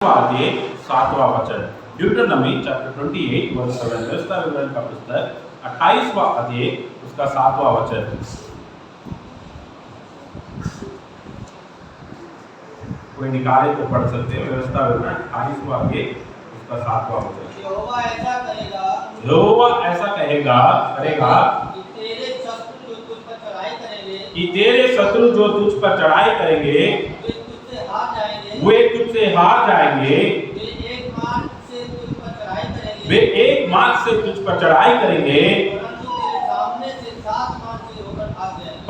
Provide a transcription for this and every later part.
अध्याय 7वां वचन ड्यूटरनमी chapter 28 verse 7 व्यवस्था विवरण का पुस्तक 28वां अध्याय उसका 7वां वचन। कोई निकाले तो पढ़ सकते हैं। व्यवस्था विवरण 28वां अध्याय उसका 7वां वचन। यहोवा ऐसा करेगा करेगा कि तेरे शत्रु जो तुझ पर चढ़ाई करेंगे वे तुझसे हार जाएंगे। वे एक मार्ग से तुझ पर चढ़ाई करेंगे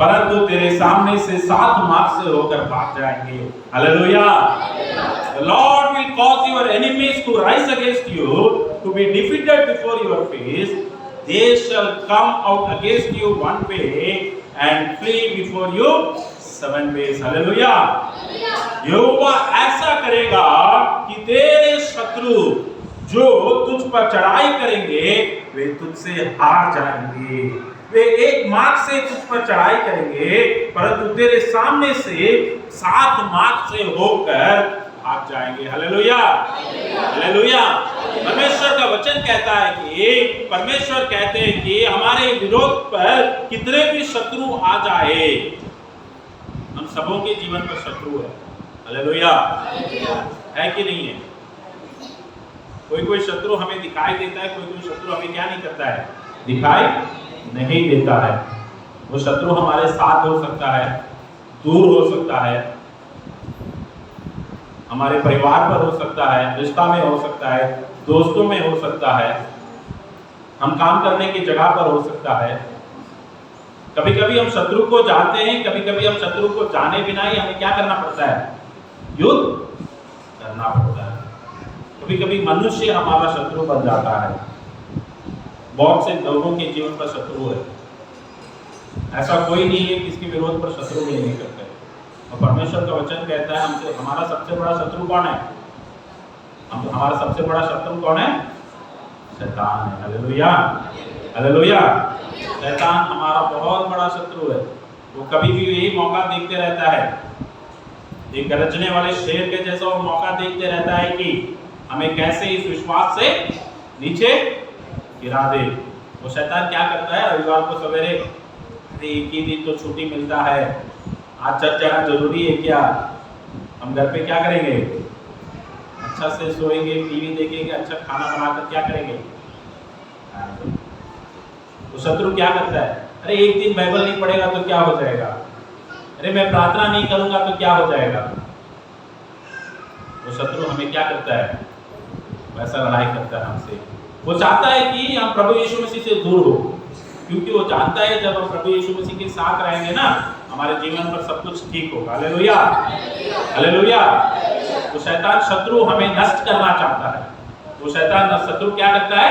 परंतु तेरे सामने से 7 मार्ग से होकर भाग जाएंगे। Hallelujah. The Lord will cause your enemies to rise against you, to be defeated before your face. They shall come out against you one way and flee before you 7 ways. Hallelujah. यहोवा ऐसा करेगा कि तेरे शत्रु जो तुझ पर चढ़ाई करेंगे वे तुझसे हार जाएंगे। वे एक मार्ग से तुझ पर चढ़ाई करेंगे परंतु तेरे सामने से 7 मार्ग से होकर भाग जाएंगे। हालेलुया। हालेलुया। परमेश्वर का वचन कहता है कि परमेश्वर कहते हैं कि हमारे विरोध पर कितने भी शत्रु आ जाए, हम सबों के जीवन पर शत्रु है। हालेलुया। है कि नहीं है? कोई शत्रु हमें दिखाई देता है, कोई शत्रु हमें क्या नहीं करता है, दिखाई नहीं देता है। वो शत्रु हमारे साथ हो सकता है, दूर हो सकता है, हमारे परिवार पर हो सकता है, रिश्ता में हो सकता है, दोस्तों में हो सकता है, हम काम करने की जगह पर हो सकता है। कभी कभी हम शत्रु को जानते हैं, कभी कभी हम शत्रु को जाने बिना ही हमें क्या करना पड़ता है, युद्ध करना पड़ता है। कभी कभी मनुष्य हमारा शत्रु बन जाता है। बहुत से लोगों के जीवन पर शत्रु है। ऐसा कोई नहीं है किसके विरोध पर शत्रु भी नहीं करते। और परमेश्वर का वचन कहता है हमसे हमारा सबसे बड़ा शत्रु कौन है? हमारा सबसे बड़ा शत्रु कौन है? शैतान है। हालेलुया। हालेलुया। शैतान हमारा बहुत बड़ा शत्रु है। वो कभी भी यही मौका देखते रहता है, एक गरजने वाले शेर के जैसा वो मौका देखते रहता है कि हमें कैसे इस विश्वास से नीचे गिरा दे। वो शैतान क्या करता है, रविवार को सवेरे एक ही दिन तो छुट्टी मिलता है, आज चर्च जाना जरूरी है क्या? हम घर पे क्या करेंगे? अच्छा से सोएंगे, टीवी देखेंगे, अच्छा खाना बनाकर क्या करेंगे? तो शत्रु क्या करता है, अरे एक दिन बाइबल नहीं पढ़ेगा तो क्या हो जाएगा, अरे मैं प्रार्थना नहीं करूंगा तो क्या हो जाएगा। वो शत्रु हमें क्या करता है, वैसा लड़ाई करता है हमसे। वो चाहता है कि हम प्रभु यीशु मसीह से दूर हो, क्योंकि वो जानता है जब हम प्रभु यीशु मसीह के साथ रहेंगे ना, हमारे जीवन पर सब कुछ ठीक होगा। हालेलुया। हालेलुया। तो शैतान शत्रु हमें नष्ट करना चाहता है। वो शैतान शत्रु क्या करता है,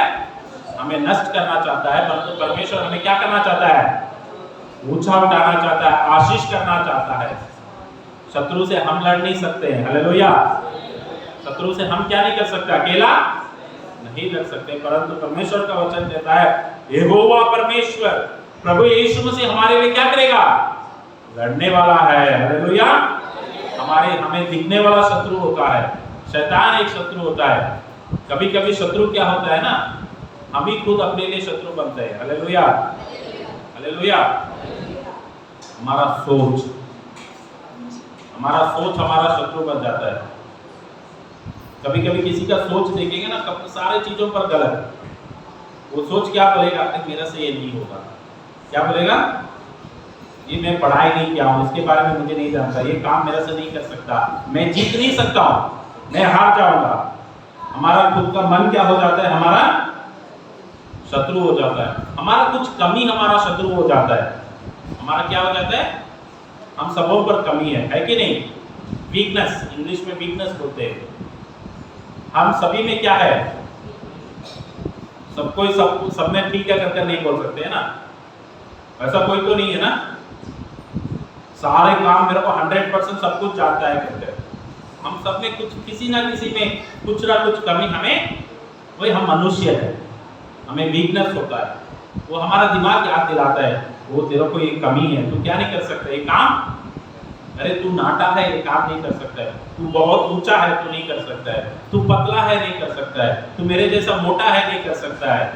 हमें नष्ट करना चाहता है, परंतु परमेश्वर हमें क्या करना चाहता है, ऊंचा उठाना चाहता है, आशीष करना चाहता है। शत्रु से हम लड़ नहीं सकते हैं। हालेलुया। शत्रु से हम क्या नहीं कर सकते, अकेला नहीं लड़ सकते, परंतु परमेश्वर का वचन कहता है यहोवा परमेश्वर प्रभु यीशु मसीह हमारे लिए क्या करेगा, लड़ने वाला है। हालेलुया। हमें दिखने वाला शत्रु होता है, शैतान एक शत्रु होता है। कभी कभी शत्रु क्या होता है ना, हम ही खुद अपने लिए शत्रु बनते हैं। हालेलुया। हालेलुया। हमारा सोच हमारा शत्रु बन जाता है। कभी कभी किसी का सोच देखेंगे ना, सारे चीजों पर गलत, वो सोच क्या बोलेगा, मेरा से ये नहीं होगा। क्या बोलेगा, ये मैं पढ़ाई नहीं किया हूँ, इसके बारे में मुझे नहीं जानता, ये काम मेरा से नहीं कर सकता, मैं जीत नहीं सकता हूँ, मैं हार जाऊंगा। हमारा खुद का मन क्या हो जाता है, हमारा शत्रु हो जाता है। हमारा कुछ कमी हमारा शत्रु हो जाता है। हमारा क्या हो जाता है, हम सबों पर कमी है कि नहीं? वीकनेस, इंग्लिश में वीकनेस बोलते हैं। हम सभी में क्या है, सब में ठीक है करके नहीं बोल सकते है ना, ऐसा कोई तो नहीं है ना। सारे काम मेरे को 100% सब कुछ जानता है करके, हम सब में कुछ किसी ना किसी में कुछ ना कुछ कमी हमें, वही हम मनुष्य है, हमें वीकनेस होता है। वो हमारा दिमाग याद दिलाता है, वो तेरे को ये कमी है, तू क्या नहीं कर सकता, ये काम अरे तू नाटा है, ये काम नहीं कर सकता है, तू बहुत ऊंचा है, तू नहीं कर सकता है, तू पतला है, नहीं कर सकता है, तू मेरे जैसा मोटा है, नहीं कर सकता है।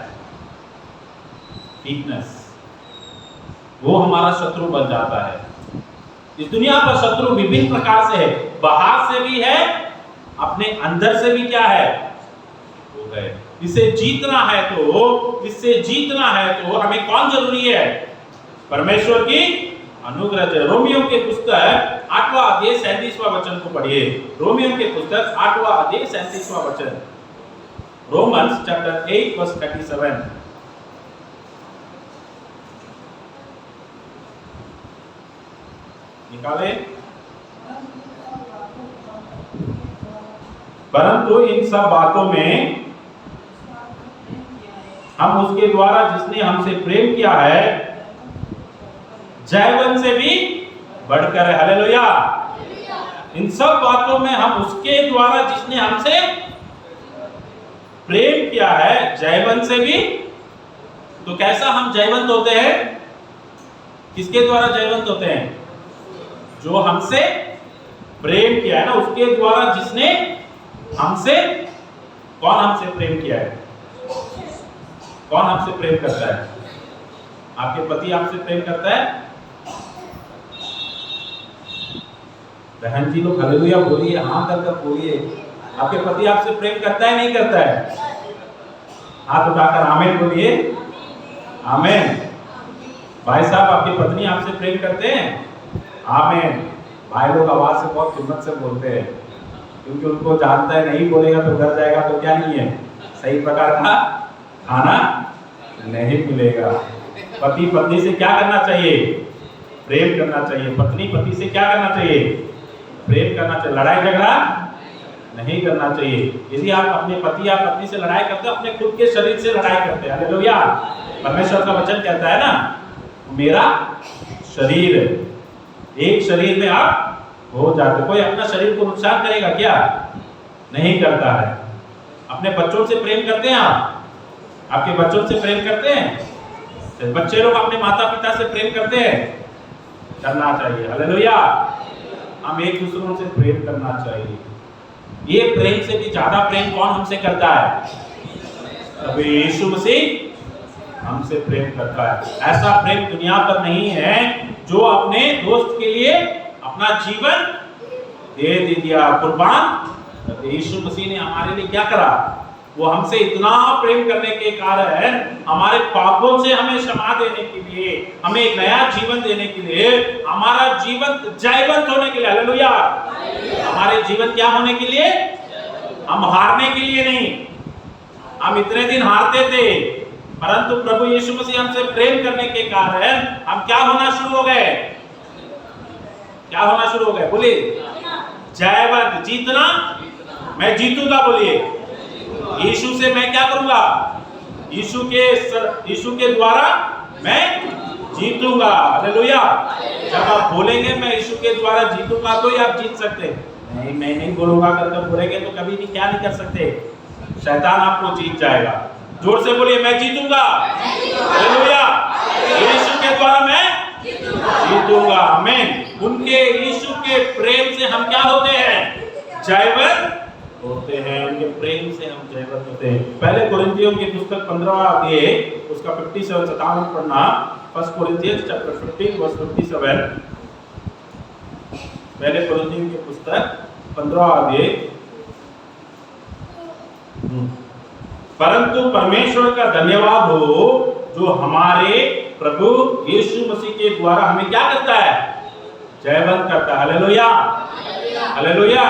वीकनेस, वो हमारा शत्रु बन जाता है। इस दुनिया पर शत्रु विभिन्न प्रकार से है, बाहर से भी है, अपने अंदर से भी क्या है, वो है। इसे जीतना है तो हमें कौन जरूरी है? परमेश्वर की अनुग्रह। रोमियो के पुस्तक 8वां अध्याय 37वां वचन को पढ़िए। रोमियो के पुस्तक 8वां अध्याय 37वां वचन। Romans chapter 8 verse 37। निकाले। परंतु इन सब बातों में हम उसके द्वारा जिसने हमसे प्रेम किया है जयवंत से भी बढ़कर है। हालेलुया। इन सब बातों में हम उसके द्वारा जिसने हमसे प्रेम किया है जयवंत से भी। तो कैसा हम जयवंत होते हैं? किसके द्वारा जयवंत होते हैं? जो हमसे प्रेम किया है ना, उसके द्वारा जिसने हमसे। कौन हमसे प्रेम किया है? कौन हमसे प्रेम करता है? आपके पति आपसे प्रेम करता है? बहन जी लोग हालेलुया बोलिए, हाँ कर बोलिए। आपके पति आपसे प्रेम करता है, नहीं करता है? हाथ उठाकर आमीन बोलिए। आमीन। भाई साहब, आपकी पत्नी आपसे प्रेम करते हैं? आमीन। भाई लोग आवाज से बहुत हिम्मत से बोलते हैं, क्योंकि उनको जानता है नहीं बोलेगा तो घर जाएगा तो क्या नहीं है, सही प्रकार का खाना नहीं मिलेगा। पति पत्नी से क्या करना चाहिए? प्रेम करना चाहिए। पत्नी पति से क्या करना चाहिए? प्रेम करना चाहिए। लड़ाई झगड़ा नहीं करना चाहिए। यदि आप अपने पति या पत्नी से लड़ाई करते हो, अपने खुद के शरीर से लड़ाई करते हैं। हालेलुया। परमेश्वर का वचन कहता है ना, मेरा शरीर, एक शरीर में आप हो जाते। कोई अपना शरीर को नुकसान करेगा क्या? नहीं करता है। अपने बच्चों से प्रेम करते हैं आप? आपके बच्चों से प्रेम करते हैं? बच्चे लोग अपने माता पिता से प्रेम करते हैं? करना चाहिए। हालेलुया। हम एक दूसरों से प्रेम करना चाहिए। ये प्रेम से भी ज्यादा प्रेम कौन हमसे करता है? प्रभु यीशु मसीह हमसे प्रेम करता है। ऐसा प्रेम दुनिया पर नहीं है जो अपने दोस्त के लिए अपना जीवन दे दिया, कुर्बान। यीशु मसीह ने हमारे लिए क्या करा? वो हमसे इतना प्रेम करने के कारण हमारे पापों से हमें क्षमा देने के लिए, हमें एक नया जीवन देने के लिए, हमारा जीवन जयवंत होने के लिए। हालेलुया। हमारे जीवन क्या होने के लिए? हम हारने के लिए नहीं। हम इतने दिन हारते थे, परंतु प्रभु यीशु मसीह हमसे प्रेम करने के कारण हम क्या होना शुरू हो गए? क्या होना शुरू हो गए? बोलिए। जयवंत। जीतना। मैं जीतूंगा। बोलिए। यीशु से मैं क्या करूंगा? यीशु के द्वारा मैं जीतूंगा। हालेलुया। जब आप बोलेंगे मैं यीशु के द्वारा जीतूंगा तो ही आप जीत सकते हैं। नहीं, मैं नहीं बोलूंगा करके बोलेंगे तो कभी भी क्या नहीं कर सकते, शैतान आपको जीत जाएगा। जोर से बोलिए, मैं जीतूंगा। हालेलुया। यीशु के द्वारा मैं जीतूंगा। आमीन। उनके यीशु के प्रेम से हम क्या होते हैं? जयवंत होते हैं। उनके प्रेम से हम जयवंत होते हैं। पहले कोरिन्थियों की पुस्तक 15वां अध्याय उसका 57 पढ़ना। First Corinthians chapter 15 verse 57। पहले कोरिन्थियों की पुस्तक 15वां अध्याय। परंतु परमेश्वर का धन्यवाद हो जो हमारे प्रभु यीशु मसीह के द्वारा हमें क्या करता है? जयवंत करता है। हालेलुया। हालेलुया।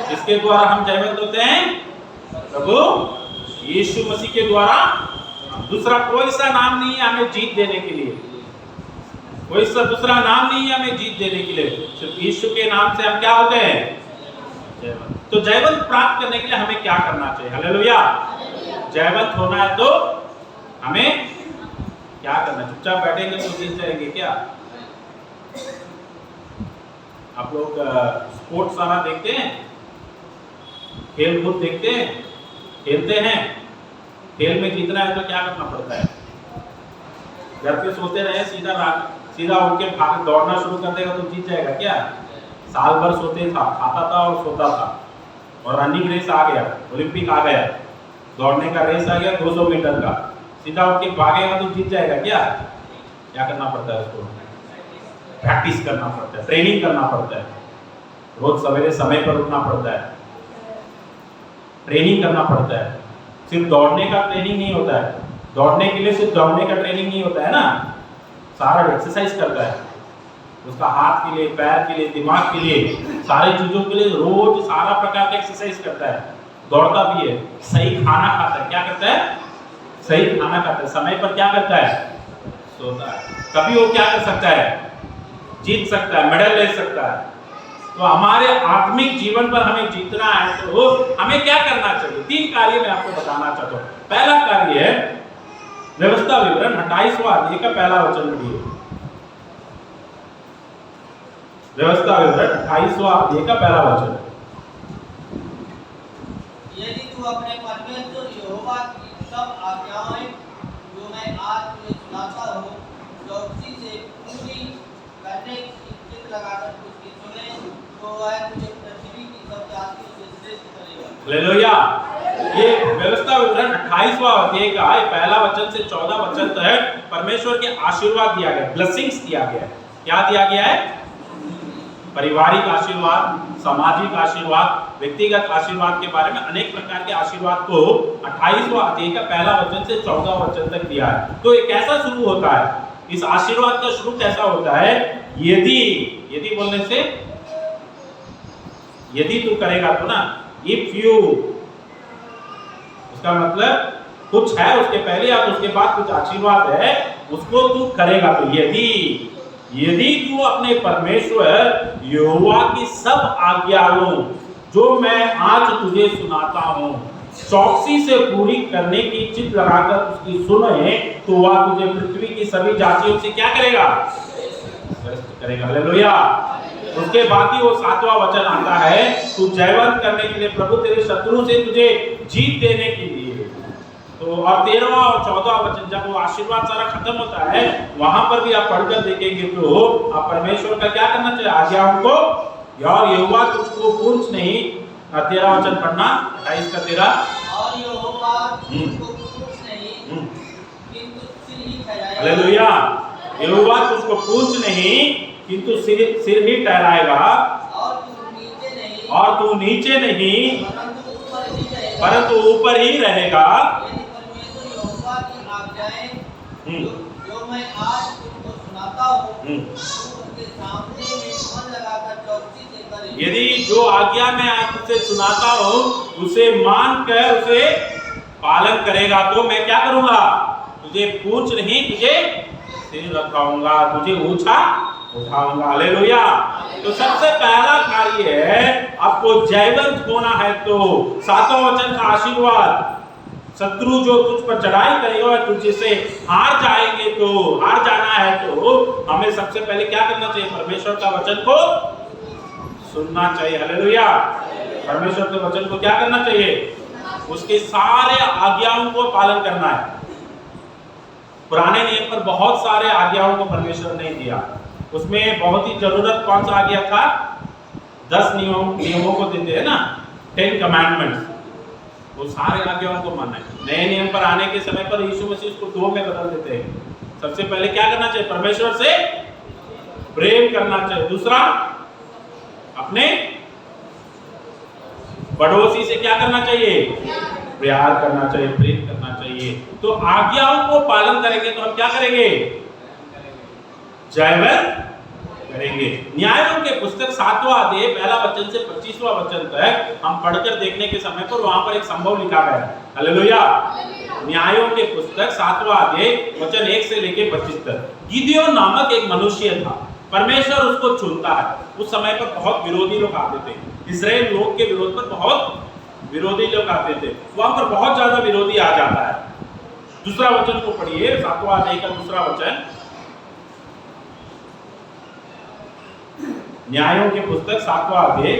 किसके द्वारा हम जयवंत होते हैं? प्रभु यीशु मसीह के द्वारा। दूसरा कोई सा नाम नहीं है हमें जीत देने के लिए। कोई सा दूसरा नाम नहीं है हमें जीत देने के लिए। सिर्फ यीशु के नाम से हम क्या होते हैं? जयवंत। तो जयवंत प्राप्त करने के लिए हमें क्या करना चाहिए? हालेलुया। जयवंत होना है तो हमें क्या करना? चुपचाप बैठेंगे तो जीत जाएंगे क्या? आप लोग स्पोर्ट्स सारा देखते हैं, खेल कूद देखते हैं, खेलते हैं। खेल में जीतना है तो क्या करना पड़ता है? घर पे सोते रहे, सीधा उठ के भाग दौड़ना शुरू कर देगा तो जीत जाएगा क्या? साल भर सोते था, खाता था और सोता था, और रनिंग रेस आ गया, ओलंपिक आ गया, दौड़ने का रेस आ गया 200 मीटर का, सीधा उठ के भागेगा तो जीत जाएगा क्या करना पड़ता है उसको? प्रैक्टिस करना पड़ता है, ट्रेनिंग करना पड़ता है, रोज सवेरे समय पर उठना पड़ता है, ट्रेनिंग करना पड़ता है। सिर्फ दौड़ने का ट्रेनिंग नहीं होता है, दौड़ने के लिए सिर्फ दौड़ने का ट्रेनिंग नहीं होता है ना, सारा एक्सरसाइज करता है, उसका हाथ के लिए, पैर के लिए, दिमाग के लिए, सारी चीजों के लिए रोज सारा प्रकार का एक्सरसाइज करता है, दौड़ता भी है, सही खाना खाता है, क्या करता है? सही खाना खाता है, समय पर क्या करता है? सोता है, तभी वो क्या कर सकता है? जीत सकता है, मेडल ले सकता है। तो हमारे आत्मिक जीवन पर हमें जीतना है तो हमें क्या करना चाहिए? 3 कार्य मैं आपको बताना चाहता हूँ। पहला कार्य है व्यवस्था विवरण 28वां अध्याय का पहला वचन पढ़िए। व्यवस्था विवरण 28वां अध्याय का पहला वचन। यदि तू अपने परमेश्वर यहोवा की सब आज्ञाएं जो मैं आज तुझे सुनाता हूँ चौकसी से पूरी करने की चित्त लगाकर उसकी सुने तो वह तुझे पृथ्वी की सब जातियों से श्रेष्ठ करेगा। हालेलुया। ये व्यवस्था विवरण 28वां अध्याय का पहला वचन से 14 वचन तक परमेश्वर के आशीर्वाद दिया गया, ब्लेसिंग्स दिया गया। क्या दिया गया है? पारिवारिक आशीर्वाद, सामाजिक आशीर्वाद, व्यक्तिगत आशीर्वाद के बारे में अनेक प्रकार के आशीर्वाद को 28वां अध्याय का पहला वचन से 14 वचन तक दिया है। तो ये कैसा शुरू होता है? इस आशीर्वाद का शुरू कैसा होता है? यदि बोलने से यदि तू करेगा तो ना, इफ यू, उसका मतलब कुछ है उसके पहले या उसके बाद कुछ आशीर्वाद है, उसको तू करेगा तो यदि तू अपने परमेश्वर यहोवा की सब आज्ञाओं जो मैं आज तुझे सुनाता हूं चौकसी से पूरी करने की चित्त लगाकर उसकी सुने तो वह तुझे पृथ्वी की सभी जातियों से क्या करेगा? श्रेष्ठ करेगा। हालेलुया। उसके बाद ही वो 7वां वचन आता है, तू जयवंत करने के लिए प्रभु तेरे शत्रु से तुझे जीत देने के लिए। तो और 13वां और 14वां वचन जब वो आशीर्वाद सारा खत्म होता है वहां पर भी आप पढ़कर देखेंगे तो आप परमेश्वर का क्या करना चाहिए? आज्ञाओं को, और यहोवा तुझको पूछ नहीं, 13वां वचन पढ़ना 28 का 13, और यहोवा तुझको पूछ नहीं किंतु सिर ही ठहराएगा। हालेलुया। यहोवा तुझको पूछ नहीं किंतु सिर ही ठहराएगा, और तू नीचे नहीं परंतु ऊपर ही रहेगा। यदि परमेश्वर यहोवा की आज्ञाएं जो मैं आज तुमको सुनाता हूँ तू उसके सामने में मन लगाकर चौकसी से करे। यदि जो आज्ञा मैं आज तुझसे सुनाता हूँ उसे मानकर उसे पालन करेगा तो मैं क्या करूंगा? तुझे पूछ नहीं, तुझे सिर रखाऊंगा, तुझे ऊंचा उठाऊंगा। हालेलुया। तो सबसे पहला कार्य है आपको जयवंत होना है तो 7वां वचन का आशीर्वाद, शत्रु जो तुझ पर चढ़ाई करेगा तुझे से हार जाएंगे तो, हार जाना है तो हमें सबसे पहले क्या करना चाहिए? परमेश्वर का वचन को सुनना चाहिए। हालेलुया। परमेश्वर के वचन को क्या करना चाहिए? उसके सारे आज्ञाओं को पालन करना है। पुराने नियम पर बहुत सारे आज्ञाओं को परमेश्वर ने दिया, उसमें बहुत ही जरूरत कौन सा आज्ञा था? 10 नियमों को देते हैं ना, 10 कमांडमेंट्स, वो सारे आज्ञाओं को मानना है। नए नियम पर आने के समय पर यीशु मसीह उसको 2 में बदल देते हैं। सबसे पहले क्या करना चाहिए? परमेश्वर से प्रेम करना चाहिए। दूसरा, अपने पड़ोसी से क्या करना चाहिए? प्यार करना चाहिए, प्रेम करना चाहिए। तो आज्ञाओं को पालन करेंगे तो हम क्या करेंगे? जयवंत करेंगे। न्यायों के पुस्तक 7वां अध्याय पहला वचन से 25वां वचन तक हम पढ़कर देखने के समय पर वहां पर एक संभव लिखा गया है। हालेलुया। न्यायों के पुस्तक 7वां अध्याय वचन 1 से लेकर 25 तक। गिदियोन नामक एक मनुष्य था, परमेश्वर उसको चुनता है। उस समय पर बहुत विरोधी लोग आते थे, इस्राएल लोग के विरोध पर बहुत विरोधी लोग आते थे, वहां पर बहुत ज्यादा विरोधी आ जाता है। दूसरा वचन को पढ़िए, 7वां अध्याय का दूसरा वचन। न्यायों के पुस्तक 7वां अध्याय।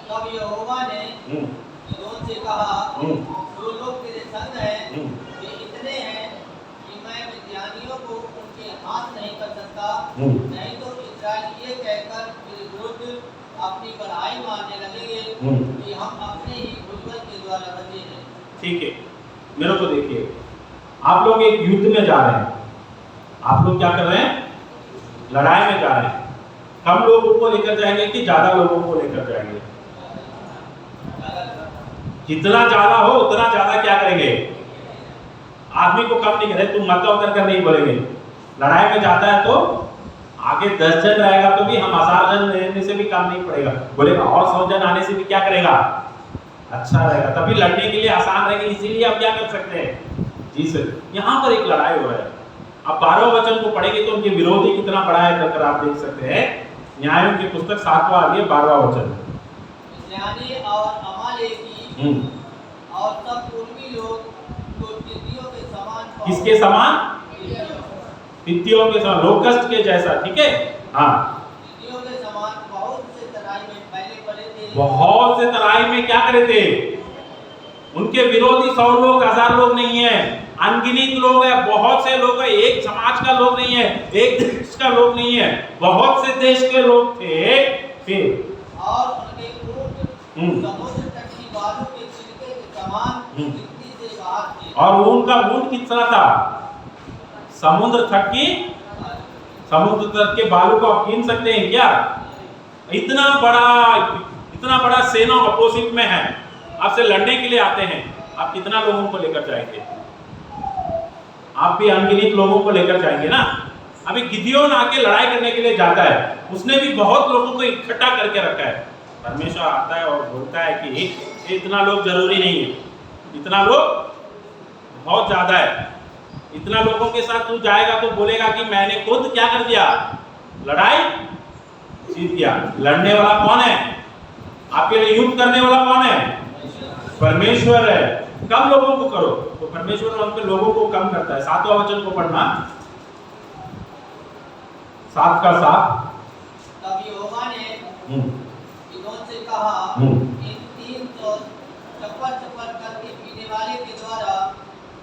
तब यहोवा ने गिदोन से कहा, जो लोग तेरे संग हैं वे इतने हैं कि मैं मिद्यानियों को उनके हाथ नहीं कर सकता, नहीं तो इस्राएल ये कहकर मेरे विरुद्ध अपनी बढ़ाई मारने लगेंगे कि हम अपने ही पूर्वज के द्वारा बचे हैं। ठीक है, मेरे को देखिए, आप लोग एक युद्ध में जा रहे हैं, आप लोग क्या कर रहे हैं? लड़ाई में जा रहे हैं। कम लोगों को लेकर जाएंगे कि ज्यादा लोगों को लेकर जाएंगे? जितना ज्यादा हो उतना ज्यादा क्या करेंगे? आदमी को कम नहीं करे, तुम मत उतर कर नहीं बोलेंगे। लड़ाई में जाता है तो आगे 10 जन रहेगा तो भी हम 1000 जन रहने से भी काम नहीं पड़ेगा, बोलेगा और 100 जन आने से भी क्या करेगा? अच्छा रहेगा, तभी लड़ने के लिए आसान रहेगा। इसीलिए आप क्या कर सकते हैं? जी सर, यहाँ पर एक लड़ाई हो रहा है। आप 12 वचन को पढ़ेंगे तो उनके विरोधी कितना बड़ा है करकर आप देख सकते हैं। न्यायों की पुस्तक 7वां अध्याय 12वां वचन। मिद्यानी और अमालेकी और सब पूर्वी लोग तो तितलियों के समान, किसके समान? तितलियों के समान, लोकस्ट के जैसा, ठीक है। हाँ, तितलियों के समान बहुत से तराई में फैले पड़े थे। बहुत से तराई में क्या करे थे? उनके विरोधी 100 लोग 1000 लोग नहीं है, अनगिनत लोग है, बहुत से लोग है, एक समाज का लोग नहीं है, एक देश का लोग नहीं है, बहुत से देश के लोग थे। फिर और उनके ऊंट समुद्र तट की बालू के छिलके के समान गिनती से बाहर थे। और उनका ऊंट कितना था? समुद्र तट के बालू को आप गिन सकते हैं क्या? इतना बड़ा सेना अपोजिट में है, आपसे लड़ने के लिए आते हैं, आप कितना लोगों को लेकर जाएंगे? आप भी अनगिनत लोगों को लेकर जाएंगे ना। अभी गिदियोन आके लड़ाई करने के लिए जाता है, उसने भी बहुत लोगों को इकट्ठा करके रखा है। परमेश्वर आता है और बोलता है कि इतना लोग जरूरी नहीं है, इतना लोग बहुत ज्यादा है, इतना लोगों के साथ तू जाएगा तो बोलेगा कि मैंने खुद क्या कर दिया? लड़ाई जीत गया। लड़ने वाला कौन है? आपके लिए युद्ध करने वाला कौन है? परमेश्वर है। कम लोगों को करो तो परमेश्वर उनके लोगों को कम करता है। 7वां वचन को पढ़ना, 7 का 7। तब यहोवा ने गिदोन से कहा, इन 300 चप्पल करके पीने वाले के द्वारा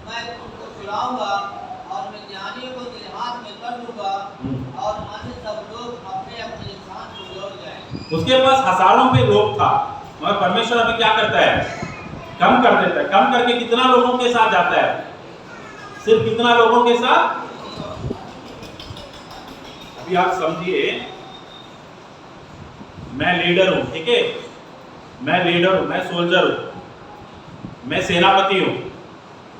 मैं तुमको छुड़ाऊंगा और मिद्यानियों को तेरे हाथ में कर दूंगा और अन्य सब लोग अपने अपने स्थान को लौट जाएंगे। उसके पास हजारों पे लोग था, मगर परमेश्वर अभी क्या करता है? कम कर देता है। कम करके कितना लोगों के साथ जाता है? सिर्फ कितना लोगों के साथ? अभी आप समझिए, मैं लीडर हूं, ठीक है, मैं लीडर हूं, मैं सोल्जर हूं, मैं सेनापति हूं,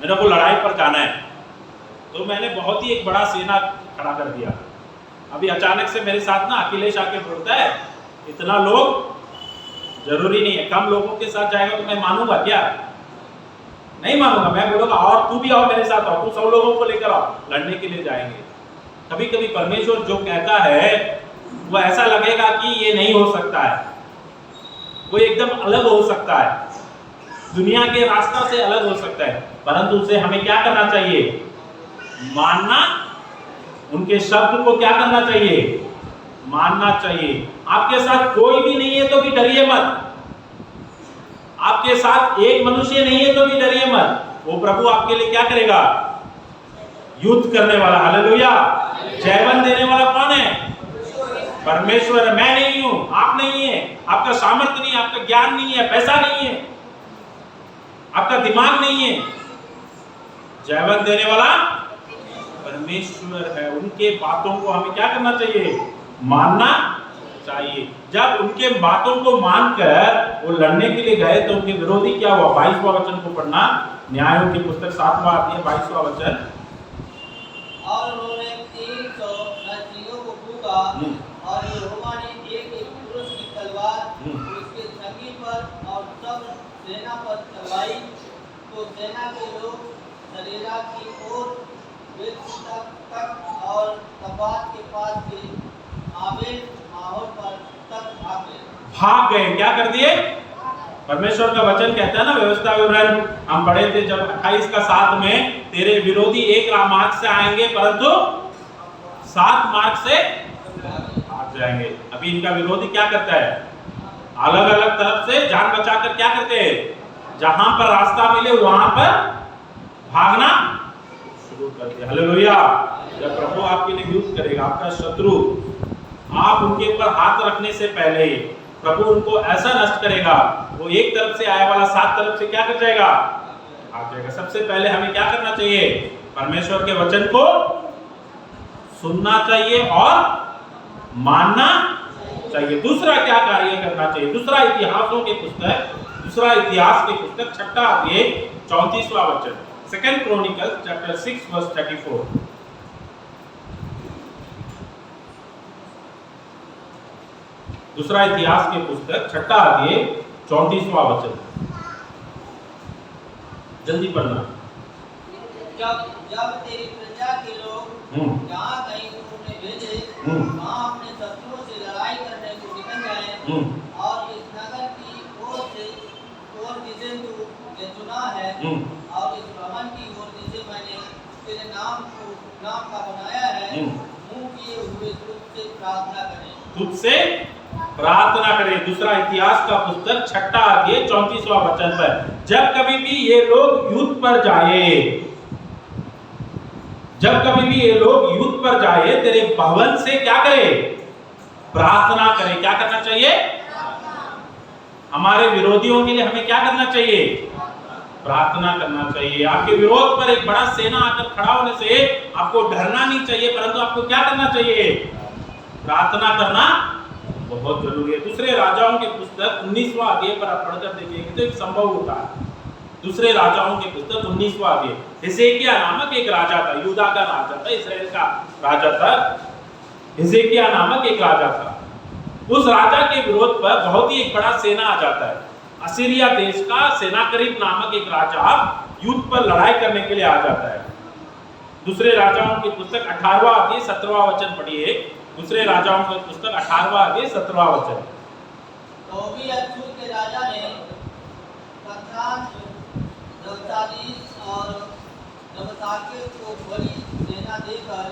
मेरे को लड़ाई पर जाना है, तो मैंने बहुत ही एक बड़ा सेना खड़ा कर दिया। अभी अचानक से मेरे साथ ना अखिलेश आके बोलता है इतना लोग जरूरी नहीं है, कम लोगों के साथ जाएगा तो मैं मानूंगा क्या? नहीं मानूंगा। मैं बोलूंगा और तू भी आओ मेरे साथ, आओ, तू 100 लोगों को लेकर आओ, लड़ने के लिए जाएंगे। कभी कभी परमेश्वर जो कहता है वो ऐसा लगेगा कि ये नहीं हो सकता है, वो एकदम अलग हो सकता है, दुनिया के रास्ता से अलग हो सकता है, परंतु उसे हमें क्या करना चाहिए? मानना। उनके शब्द को क्या करना चाहिए? मानना चाहिए। आपके साथ कोई भी नहीं है तो भी डरिए मत, आपके साथ एक मनुष्य नहीं है तो भी डरिए मत, वो प्रभु आपके लिए क्या करेगा? युद्ध करने वाला। हालेलुया। जयवंत देने वाला कौन है? परमेश्वर है। मैं नहीं हूं, आप नहीं है, आपका सामर्थ्य नहीं है, आपका ज्ञान नहीं है, पैसा नहीं है, आपका दिमाग नहीं है, जयवंत देने वाला परमेश्वर है। उनके बातों को हमें क्या करना चाहिए? मानना चाहिए। जब उनके बातों को मानकर वो लड़ने के लिए गए तो उनके विरोधी क्या हुआ? 22वां वचन को पढ़ना, न्यायों की पुस्तक 7वां अध्याय 22वां वचन। और उन्होंने 300 नरसिंहों को फूंका और यहोवा ने एक पुरुष की तलवार उसके संगी पर और सब सेना पर चलवाई, तो सेना के लोग सरेरा की ओर तक और तबात के पास के आबेल माहौल पर तक भाग गए। क्या कर दिए? परमेश्वर का वचन कहता है ना, व्यवस्था विवरण हम पढ़े थे जब 28 का 7 में, तेरे विरोधी एक मार्ग से आएंगे परंतु 7 मार्ग से भाग जाएंगे। अभी इनका विरोधी क्या करता है? अलग अलग तरफ से जान बचाकर क्या करते हैं? जहां पर रास्ता मिले वहां पर भागना शुरू कर दिया। हालेलुया। जब प्रभु आपके लिए युद्ध करेगा, आपका शत्रु, आप उनके ऊपर हाथ रखने से पहले प्रभु उनको ऐसा नष्ट करेगा, वो एक तरफ से आया वाला 7 तरफ से क्या कर जाएगा, भाग जाएगा। सबसे पहले हमें क्या करना चाहिए, परमेश्वर के वचन को सुनना चाहिए और मानना चाहिए। दूसरा क्या कार्य करना चाहिए, दूसरा इतिहासों के पुस्तक, दूसरा इतिहास के पुस्तक 6 अध्याय 34वां वचन, 2 Chronicles chapter 6 verse 34। दूसरा इतिहास के पुस्तक 6 अध्याय 34वां वचन, जल्दी पढ़ना। जब जब तेरी प्रजा के लोग जहाँ कहीं तू उन्हें भेजे वहाँ अपने शत्रुओं से लड़ाई करने को निकल जाए और इस नगर की ओर जिसे तू ने चुना है और इस भवन की ओर जिसे मैंने तेरे नाम का बनाया है, मुंह किए हुए तुझसे प्रार्थना करें, तुझसे प्रार्थना करें। दूसरा इतिहास का पुस्तक 6 अध्याय 34वां वचन पर, जब कभी भी ये लोग युद्ध पर जाए, जब कभी भी ये लोग युद्ध पर जाए, तेरे भवन से क्या करे, प्रार्थना करे। क्या करना चाहिए, हमारे विरोधियों के लिए हमें क्या करना चाहिए, प्रार्थना करना चाहिए। आपके विरोध पर एक बड़ा सेना आकर खड़ा होने से आपको डरना नहीं चाहिए, परंतु आपको क्या करना चाहिए, प्रार्थना करना बहुत जरूरी है। दूसरे राजाओं के पुस्तक 19वां अध्याय पर आप पढ़कर देखिएगा तो एक संभव होता है। दूसरे राजाओं के पुस्तक 19वां अध्याय, हिजकिय्याह नामक एक राजा था, यूदा का राजा था, इस्राएल का राजा था। हिजकिय्याह नामक एक राजा था, उस राजा के विरोध पर बहुत ही एक बड़ा सेना आ जाता है। असीरिया देश का सेनाकरीब नामक एक राजा युद्ध पर लड़ाई करने के लिए आ जाता है। दूसरे राजाओं की पुस्तक 18वां अध्याय 17वां वचन पढ़िए। दूसरे राजाओं की पुस्तक 18वां अध्याय 17वां वचन। तो भी अश्शूर के राजा ने कथरान, रबसालीस और रबसाके को बड़ी सेना देकर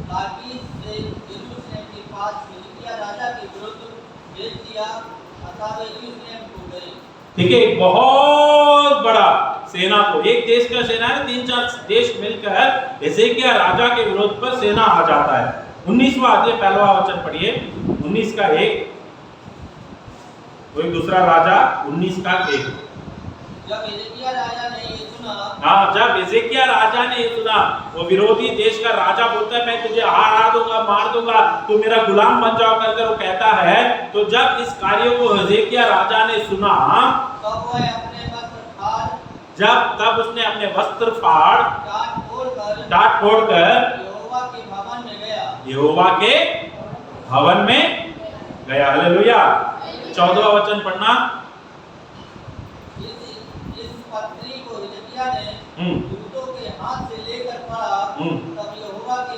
लाकीश से यरूशलेम के पास फिलिस्तिया राजा के विरुद्ध भेज दिया, अतः वे यरूशलेम को गए। ठीक है, एक बहुत बड़ा सेना को, एक देश का सेना है, 3-4 देश मिलकर हिजकिय्याह राजा के विरोध पर सेना आ जाता है। 19वां अध्याय 1वां वचन पढ़िए, 19 का 1, कोई दूसरा राजा 19 का 1। जब हिजकिय्याह राजा ने ये सुना, हाँ, जब हिजकिय्याह राजा ने ये सुना, वो विरोधी देश का राजा बोलता है मैं तुझे हार दूंगा, मार दूंगा, तू मेरा गुलाम बन जाओ कर वो कहता है। तो जब इस कार्य को हिजकिय्याह राजा ने सुना, तब वह अपने वस्त्र फाड़, तब उसने अपने वस्त्र फाड़, टाट फोड़कर यहोवा के भवन में गया, यहोवा के भवन में गया। हालेलुया। 14वां वचन पढ़ना। इस पत्री को हिजकिय्याह ने दूतों के हाथ से लेकर पढ़ा, तब यहोवा के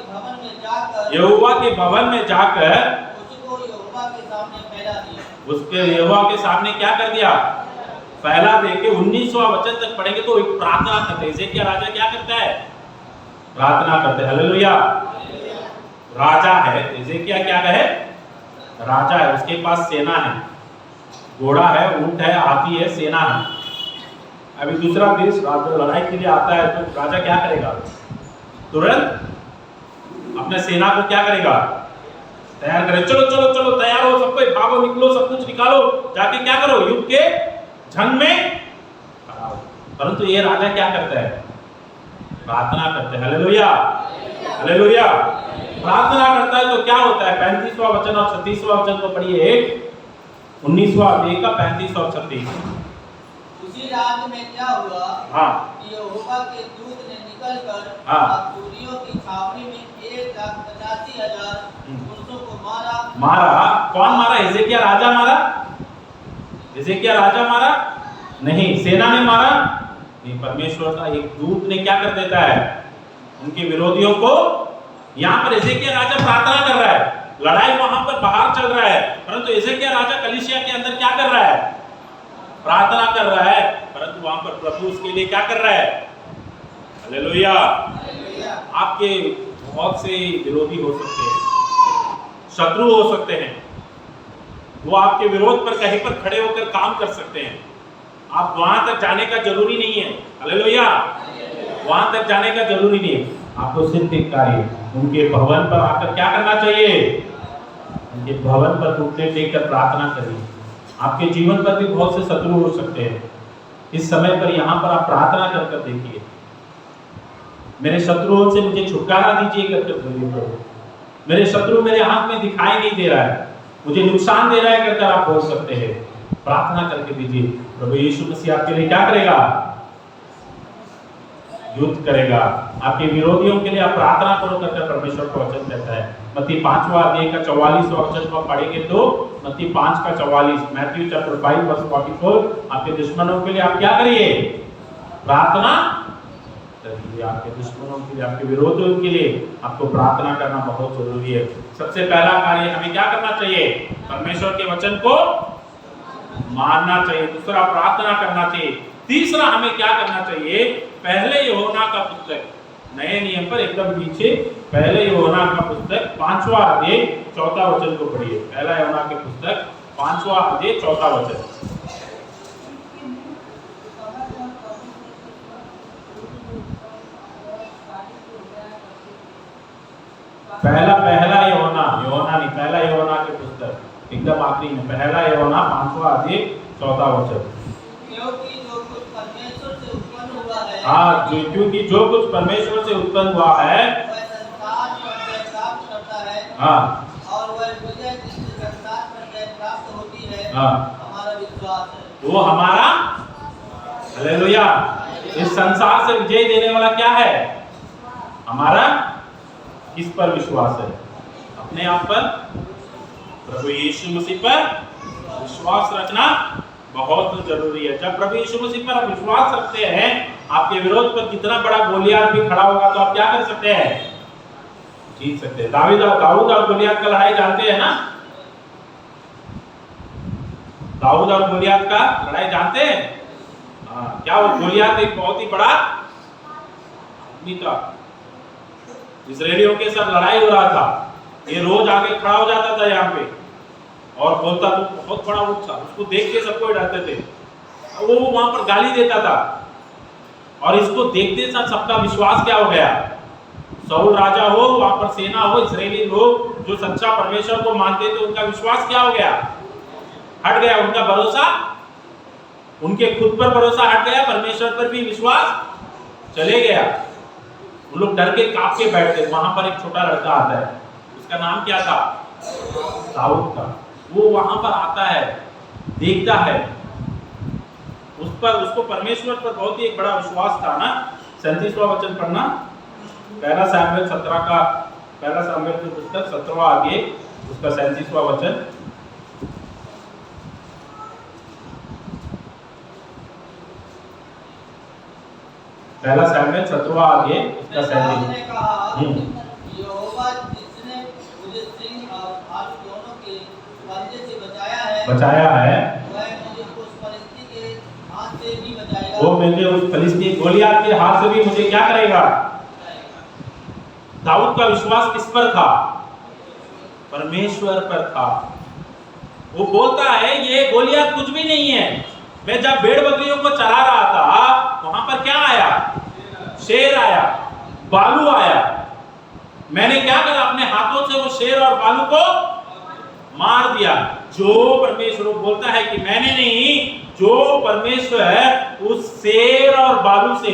भवन में जाकर उसको यहोवा के सामने फैला दिया। उसके यहोवा के सामने क्या कर दिया, फैला देके 19वां वचन तक पढ़ेंगे तो एक प्रार्थना करते हैं। हिजकिय्याह राजा क्या करता है, प्रार्थना करते हैं। हालेलुया। राजा है हिजकिय्याह, क्या है, राजा है, उसके पास सेना है, घोड़ा है, ऊंट है, हाथी है, सेना है। अभी दूसरा देश राजा लड़ाई के लिए आता है तो राजा क्या करेगा, तुरंत अपने सेना को क्या करेगा, तैयार करे। चलो चलो चलो तैयार हो, सब कोई भागो, निकलो, सब कुछ निकालो, जाके क्या करो, युद्ध के जंग में खड़ा हो। परंतु ये राजा क्या करता है, प्रार्थना करते हैं। Hallelujah, hallelujah. प्रार्थना करता है तो क्या होता है, 35वां वचन और 36वां वचन को पढ़िए, 19वां अध्याय का 35 और 36। उसी रात में क्या हुआ, हाँ, कि यहोवा के दूत ने निकलकर अश्शूरियों की छावनी में 1,85,000 पुरुषों को मारा। कौन मारा, हिजकिय्याह राजा मारा, हिजकिय्याह राजा मारा नहीं, सेना ने मारा नहीं, परमेश्वर का एक दूत ने क्या कर देता है, उनके विरोधियों को। यहाँ पर हिजकिय्याह राजा प्रार्थना कर रहा है, लड़ाई वहां पर बाहर चल रहा है, परंतु हिजकिय्याह राजा कलीसिया के अंदर क्या कर रहा है, प्रार्थना कर रहा है, परंतु वहां पर प्रभु उसके लिए क्या कर रहा है। हालेलुया। आपके बहुत से विरोधी हो सकते हैं, शत्रु हो सकते हैं, वो आपके विरोध पर कहीं पर खड़े होकर काम कर सकते हैं। आप वहां तक जाने का जरूरी नहीं है। हालेलुया। वहां तक जाने का जरूरी नहीं है। आपको सिर्फ एक कार्य, उनके भवन पर आकर क्या करना चाहिए? उनके भवन पर घुटने टेककर प्रार्थना करिए। आपके जीवन पर भी बहुत से शत्रु हो सकते हैं। इस समय पर यहाँ पर आप प्रार्थना कर कर देखिए, मेरे शत्रुओं से मुझे छुटकारा दीजिए कर कर बोलिए प्रभु। मेरे शत्रु मेरे हाथ में दिखाई नहीं दे रहा है, मुझे नुकसान दे रहा है कर कर आप बोल सकते हैं। प्रार्थना करके दीजिए, प्रभु यीशु मसीह आपके लिए क्या करेगा? युद्ध करेगा। आपके विरोधियों के लिए आप प्रार्थना करो कर परमेश्वर का वचन कहता है। मत्ती 5वां अध्याय का 44वां वचन को पढ़ेंगे तो मत्ती 5 का 44, मैथ्यू चैप्टर 5 वर्स 44, आपके दुश्मनों के लिए आप क्या करिए? प्रार्थना करिए। आपके दुश्मनों के लिए, आपके विरोधियों के लिए आपको प्रार्थना करना बहुत जरूरी है। सबसे पहला कार्य हमें क्या करना चाहिए? परमेश्वर के वचन को मानना चाहिए। दूसरा, प्रार्थना करना चाहिए। तीसरा, हमें क्या करना चाहिए? पहले यूहन्ना का पुस्तक, नए नियम पर एकदम पीछे, पहले यूहन्ना का पुस्तक 5वां अध्याय 4वां वचन को पढ़िए। पहला यूहन्ना के पुस्तक 5वां अध्याय 4वां वचन। पहला यूहन्ना नहीं, पहला यूहन्ना के पुस्तक एकदम आखिरी में, पहला यूहन्ना 5वां अध्याय 4वां वचन। क्योंकि जो कुछ परमेश्वर से उत्पन्न हुआ है, क्योंकि जो कुछ परमेश्वर से उत्पन्न हुआ है वह संसार पर जय प्राप्त करता है। और वह विजय जिससे संसार पर जय प्राप्त होती है, हमारा विश्वास है। वो हमारा, हालेलुया, इस संसार से विजय देने वाला क्या है? हमारा किस पर विश्वास है? अपने आप पर, प्रभु यीशु मसीह पर विश्वास रखना बहुत जरूरी है। जब प्रभु यीशु मसीह पर आप विश्वास रखते हैं, आपके विरोध पर कितना बड़ा गोलियात भी खड़ा होगा तो आप क्या कर सकते हैं? जीत सकते हैं। दाऊद और गोलियात का लड़ाई जानते हैं ना? दाऊद और गोलियात का लड़ाई जानते हैं? क्या वो गोलियात एक बहुत ही बड़ा आदमी था, इजरायलियों के साथ लड़ाई हो रहा था। ये रोज आके खड़ा हो जाता था यहाँ पे और बोलता तो बहुत बड़ा ऊँट था, उसको देख के सबको डरते थे। वो वहां पर गाली देता था और इसको देखते साथ सबका विश्वास क्या हो गया? शाऊल राजा हो, वहां पर सेना हो, इस्राएली लोग जो सच्चा परमेश्वर को मानते थे, उनका विश्वास क्या हो गया? हट गया। उनका भरोसा, उनके खुद पर भरोसा हट गया, परमेश्वर पर भी विश्वास चले गया। उन लोग डर के कांप के बैठते। वहां पर एक छोटा लड़का आता है, उसका नाम क्या था? दाऊद था। वो वहां पर आता है, देखता है, उस पर, उसको परमेश्वर पर बहुत ही एक बड़ा विश्वास था ना। 37वां वचन पढ़ना, पहला सामुएल 17 का, पहला सामुएल की पुस्तक 17वां अध्याय उसका 37वां वचन। पहला सामुएल 17वां अध्याय उसका 37। ने कहा, यहोवा जिसने मुझे सिंह और भालू दोनों के पंजे से बचाया है, वह मुझे उस फलिस्ती के हाथ से भी बचाएगा। वो मुझे उस फलिस्ती गोलियत के हाथ से भी मुझे क्या करेगा? दाऊद का विश्वास किस पर था? परमेश्वर पर था। वो बोलता है ये गोलियत कुछ भी नहीं है। मैं जब भेड़ बकरियों को चरा रहा था, वहां पर क्या आया? शेर आया, बालू आया। मैंने क्या करा? अपने हाथों से वो शेर और बालू को मार दिया। जो परमेश्वर बोलता है कि मैंने नहीं, जो परमेश्वर है उस शेर और बालू से,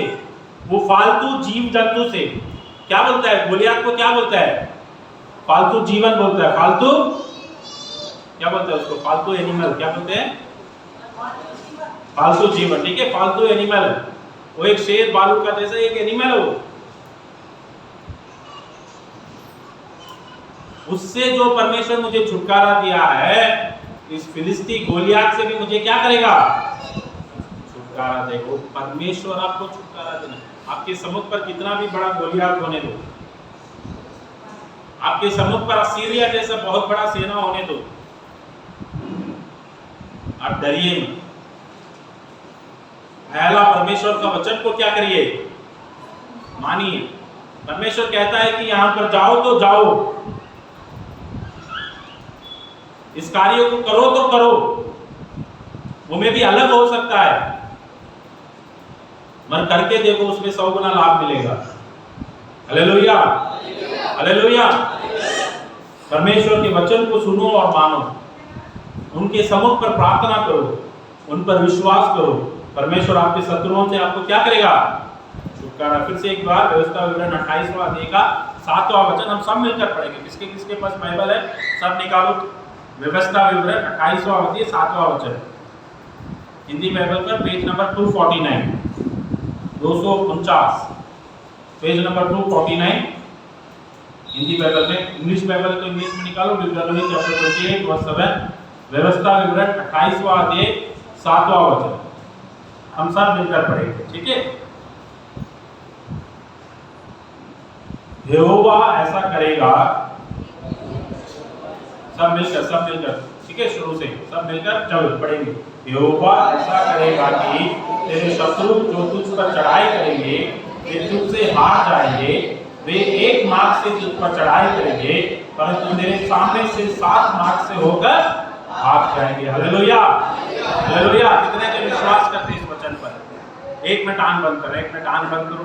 वो फालतू जीव जंतु से क्या बोलता है? गोलियत को क्या बोलता है? फालतू जीवन बोलता है। फालतू क्या बोलता है उसको? फालतू एनिमल क्या बोलते हैं? फालतू जीवन, ठीक है, फालतू एनिमल। वो एक शेर बालू का जैसा एक एनिमल हो, उससे जो परमेश्वर मुझे छुटकारा दिया है, इस फिलिस्ती गोलियत से भी मुझे क्या करेगा? छुटकारा देगा। परमेश्वर आपको छुटकारा देना। आपके समुद्र पर कितना भी बड़ा गोलियत होने दो, आपके समुद्र पर असीरिया जैसा बहुत बड़ा सेना होने दो, आप डरिए मत। पहला परमेश्वर का वचन को क्या करिए? मानिए। परमेश्वर कहता है कि यहां पर जाओ तो जाओ, इस कार्य को करो तो करो, वो में भी अलग हो सकता है, मगर करके देखो, उसमें 100 गुना लाभ मिलेगा। Hallelujah, hallelujah. परमेश्वर के वचन को सुनो और मानो, उनके समुख पर प्रार्थना करो, उन पर विश्वास करो। परमेश्वर आपके शत्रुओं से आपको क्या करेगा? छुटकारा। फिर से एक बार व्यवस्था विवरण 28वां अध्याय का 7वां वचन हम सब मिलकर पढ़ेंगे। किसके किसके पास बाइबल है सब निकालो। व्यवस्था विवरण 28वां अध्याय 7वां वचन, हिंदी बाइबल पर page number 249, 249 page number 249 Hindi Bible में। इंग्लिश बाइबल तो इंग्लिश में निकालो। डियूटेरोनॉमी चैप्टर 28 वर्स 7, व्यवस्था विवरण 28वां अध्याय 7वां वचन हम सब मिलकर पढ़ेंगे, ठीक है। यहोवा ऐसा करेगा, सब मिलकर, ठीक है, शुरू से सब मिलकर चलो पढ़ेंगे। यहोवा ऐसा करेगा कि तेरे शत्रु जो तुझ पर चढ़ाई करेंगे वे तुझसे हार जाएंगे। वे एक मार्ग से तुझ पर चढ़ाई करेंगे परंतु तेरे सामने से 7 मार्ग से होकर भाग जाएंगे। Hallelujah, hallelujah. कितने जो विश्वास करते हैं इस वचन पर? एक मिनट आंख बंद करो, एक मिनट आंख बंद करो।